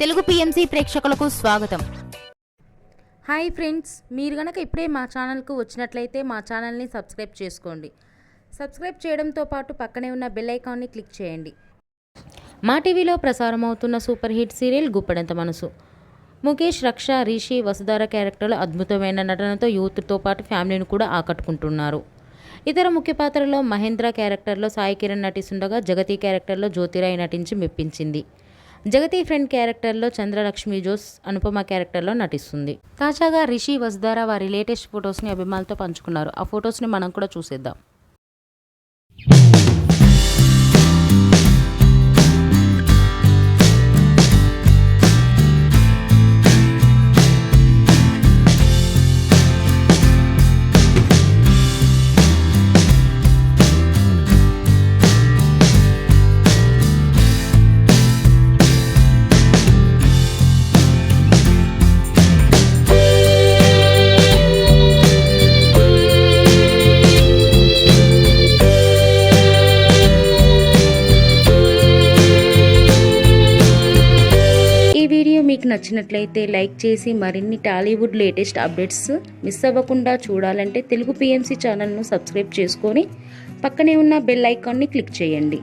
Telugu PMC ప్రేక్షకులకు స్వాగతం. Hi friends, మీరు గనక ఇప్పుడే మా ఛానల్కు వచ్చినట్లయితే మా ఛానల్ని సబ్స్క్రైబ్ చేసుకోండి. సబ్స్క్రైబ్ చేయడంతో పాటు పక్కనే ఉన్న బెల్ ఐకాన్ని క్లిక్ చేయండి. మా టీవీలో ప్రసారం అవుతున్న సూపర్ హిట్ సీరియల్ గుప్పెడంత మనసు. ముఖేష్, రక్ష, రిషి, వసుధార క్యారెక్టర్లు అద్భుతమైన నటనతో యూత్తో పాటు ఫ్యామిలీని కూడా ఆకట్టుకుంటున్నారు. ఇతర ముఖ్య పాత్రలో మహేంద్ర క్యారెక్టర్లో సాయి కిరణ్ నటిస్తుండగా జగతి క్యారెక్టర్లో జ్యోతిరాయ్ నటించి మెప్పించింది. జగతి ఫ్రెండ్ క్యారెక్టర్లో చంద్రలక్ష్మి జోస్ అనుపమ క్యారెక్టర్లో నటిస్తుంది. తాజాగా రిషి, వసుధార వారి లేటెస్ట్ ఫొటోస్ని అభిమానులతో పంచుకున్నారు. ఆ ఫొటోస్ని మనం కూడా చూసేద్దాం. వీడియో మీకు నచ్చినట్లయితే లైక్ చేసి మరిన్ని టాలీవుడ్ లేటెస్ట్ అప్డేట్స్ మిస్ అవ్వకుండా చూడాలంటే తెలుగు పిఎంసి ఛానల్ను సబ్స్క్రైబ్ చేసుకొని పక్కనే ఉన్న బెల్ ఐకాన్ని క్లిక్ చేయండి.